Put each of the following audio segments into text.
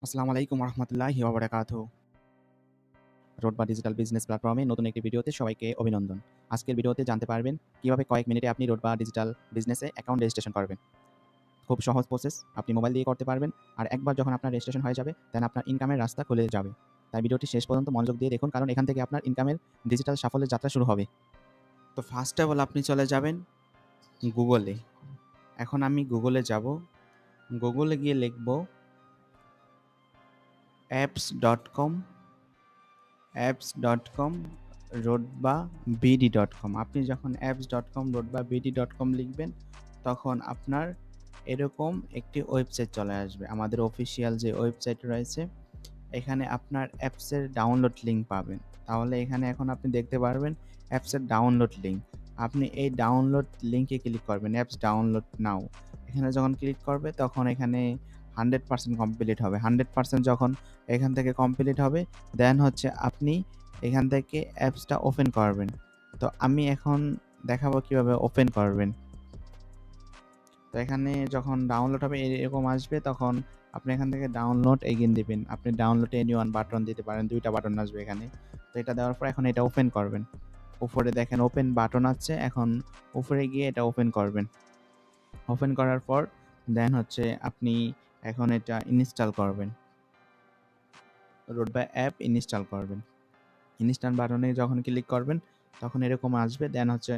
আসসালামু আলাইকুম রহমতুল্লাহি ওয়া বারাকাতুহু। রোডবা ডিজিটাল বিজনেস প্ল্যাটফর্মে নতুন একটি ভিডিওতে সবাইকে অভিনন্দন। আজকের ভিডিওতে জানতে পারবেন কিভাবে কয়েক মিনিটে আপনি রোডবা ডিজিটাল বিজনেসে অ্যাকাউন্ট রেজিস্ট্রেশন করবেন। খুব সহজ প্রসেস, আপনি মোবাইল দিয়ে করতে পারবেন। আর একবার যখন আপনার রেজিস্ট্রেশন হয়ে যাবে, দেন আপনার ইনকামের রাস্তা খুলে যাবে। তাই ভিডিওটি শেষ পর্যন্ত মনোযোগ দিয়ে দেখুন, কারণ এখান থেকে আপনার ইনকামের ডিজিটাল সাফল্যের যাত্রা শুরু হবে। তো ফার্স্ট অফ অল আপনি চলে যাবেন গুগলে। এখন আমি গুগলে যাব। গুগলে গিয়ে লিখব apps.com apps.com rodba.bd.com। আপনি যখন apps.com rodba.bd.com লিখবেন, তখন আপনার এরকম একটি ওয়েবসাইট চলে আসবে। আমাদের অফিসিয়াল যে ওয়েবসাইট রয়েছে, এখানে আপনার অ্যাপসের ডাউনলোড লিঙ্ক পাবেন। তাহলে এখানে এখন আপনি দেখতে পারবেন অ্যাপসের ডাউনলোড লিঙ্ক। আপনি এই ডাউনলোড লিঙ্কে ক্লিক করবেন, অ্যাপস ডাউনলোড নাও। এখানে যখন ক্লিক করবে, তখন এখানে 100% কমপ্লিট হবে। 100% যখন এখান থেকে কমপ্লিট হবে, দেন হচ্ছে আপনি এখান থেকে অ্যাপসটা ওপেন করবেন। তো আমি এখন দেখাবো কিভাবে ওপেন করবেন। তো এখানে যখন ডাউনলোড হবে এরকম আসবে, তখন আপনি এখান থেকে ডাউনলোড এগেইন দিবেন। আপনি ডাউনলোড এনি ওয়ান বাটন দিতে পারেন, 2টা বাটন আসবে এখানে। তো এটা দেওয়ার পর এখন এটা ওপেন করবেন। উপরে দেখেন ওপেন বাটন আছে, এখন উপরে গিয়ে এটা ওপেন করবেন। ওপেন করার পর দেন হচ্ছে আপনি এখন এটা ইনস্টল করবেন। রোডবা অ্যাপ ইনস্টল করবেন। ইনস্টল বাটনে যখন ক্লিক করবেন, তখন এরকম আসবে। দেন হচ্ছে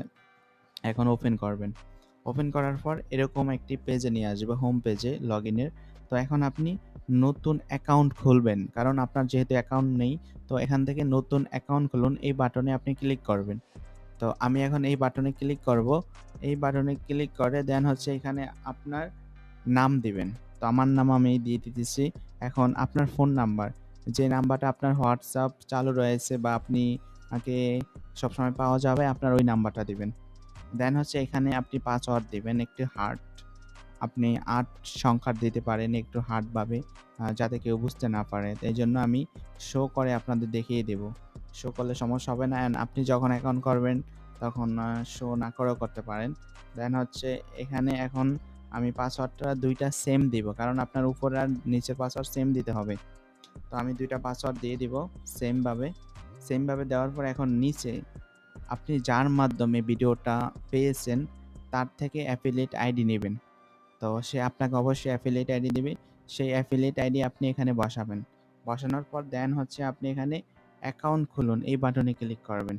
এখন ওপেন করবেন। ওপেন করার পর এরকম একটি পেজে নিয়ে আসবে, হোম পেজে লগইনের। তো এখন আপনি নতুন অ্যাকাউন্ট খুলবেন, কারণ আপনার যেহেতু অ্যাকাউন্ট নেই। তো এখান থেকে নতুন অ্যাকাউন্ট খুলুন, এই বাটনে আপনি ক্লিক করবেন। তো আমি এখন এই বাটনে ক্লিক করব। এই বাটনে ক্লিক করে দেন হচ্ছে এখানে আপনার নাম দিবেন। তো আমার নাম আমি দিয়ে দিতেছি। এখন আপনার ফোন নাম্বার, যে নাম্বারটা আপনার হোয়াটসঅ্যাপ চালু রয়েছে বা আপনি আগে সবসময় পাওয়া যাবে, আপনার ওই নাম্বারটা দিবেন। দেন হচ্ছে এখানে আপনি পাসওয়ার্ড দিবেন, একটি হার্ট। আপনি ৮ সংখ্যার দিতে পারেন, একটু হার্ডভাবে, যাতে কেউ বুঝতে না পারে। তো এইজন্য আমি শো করে আপনাদের দেখিয়ে দেব। শো করলে সমস্যা হবে না। অ্যান্ড আপনি যখন অ্যাকাউন্ট করবেন, তখন শো না করেও করতে পারেন। দেন হচ্ছে এখানে এখন আমি পাসওয়ার্ডটা ২টা সেম দিব, কারণ আপনার উপর আর নিচের পাসওয়ার্ড সেম দিতে হবে। তো আমি ২টা পাসওয়ার্ড দিয়ে দিব সেমভাবে দেওয়ার পর এখন নিচে আপনি যার মাধ্যমে ভিডিওটা পেয়েছেন, তার থেকে অ্যাফিলিয়েট আইডি নেবেন। তো সে আপনাকে অবশ্যই অ্যাফিলিয়েট আইডি দিবে। সেই অ্যাফিলিয়েট আইডি আপনি এখানে বসাবেন। বসানোর পর দেন হচ্ছে আপনি এখানে অ্যাকাউন্ট খুলুন, এই বাটনে ক্লিক করবেন।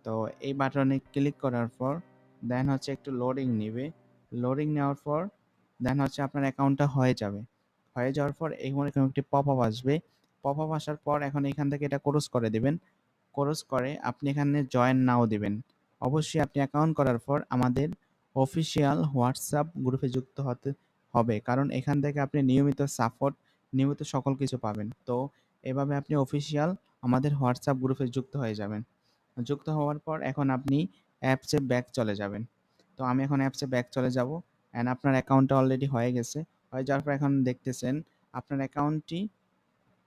তো এই বাটনে ক্লিক করার পর দেন হচ্ছে একটু লোডিং নিবে। লোডিং নেওয়ার পর দেন হচ্ছে আপনার অ্যাকাউন্টটা হয়ে যাবে। হয়ে যাওয়ার পর এরকম একটি পপআপ আসবে। পপআপ আসার পর এখন এখান থেকে এটা ক্লোজ করে দিবেন। ক্লোজ করে আপনি এখানে জয়েন নাও দিবেন। অবশ্যই আপনি অ্যাকাউন্ট করার পর আমাদের অফিসিয়াল হোয়াটসঅ্যাপ গ্রুপে যুক্ত হতে হবে, কারণ এখান থেকে আপনি নিয়মিত সাপোর্ট, নিয়মিত সকল কিছু পাবেন। তো এভাবে আপনি অফিসিয়াল আমাদের হোয়াটসঅ্যাপ গ্রুপে যুক্ত হয়ে যাবেন। যুক্ত হওয়ার পর এখন আপনি অ্যাপসে ব্যাক চলে যাবেন। তো আমি এখন অ্যাপসে ব্যাক চলে যাব। অ্যান্ড আপনার অ্যাকাউন্টটা অলরেডি হয়ে গেছে। হয়ে যাওয়ার পর এখন দেখতেছেন আপনার অ্যাকাউন্টটি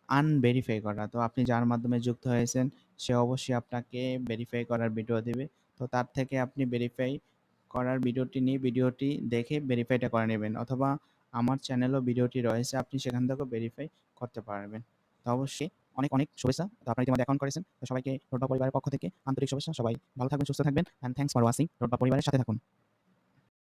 আনভেরিফাই করা। তো আপনি যার মাধ্যমে যুক্ত হয়েছেন, সে অবশ্যই আপনাকে ভেরিফাই করার ভিডিও দিবে। তো তার থেকে আপনি ভেরিফাই করার ভিডিওটি নিয়ে ভিডিওটি দেখে ভেরিফাইটা করে নেবেন, অথবা আমার চ্যানেলেও ভিডিওটি রয়েছে, আপনি সেখান থেকেও ভেরিফাই করতে পারবেন। তো অবশ্যই অনেক, অনেক শুভেচ্ছা। তো আপনারা ইতিমধ্যে অ্যাকাউন্ট করেছেন। তো সবাইকে রোডবা পরিবারের পক্ষ থেকে আন্তরিক শুভেচ্ছা। সবাই ভালো থাকবেন, সুস্থ থাকবেন। And thanks for watching. রোডবা পরিবারের সাথে থাকুন।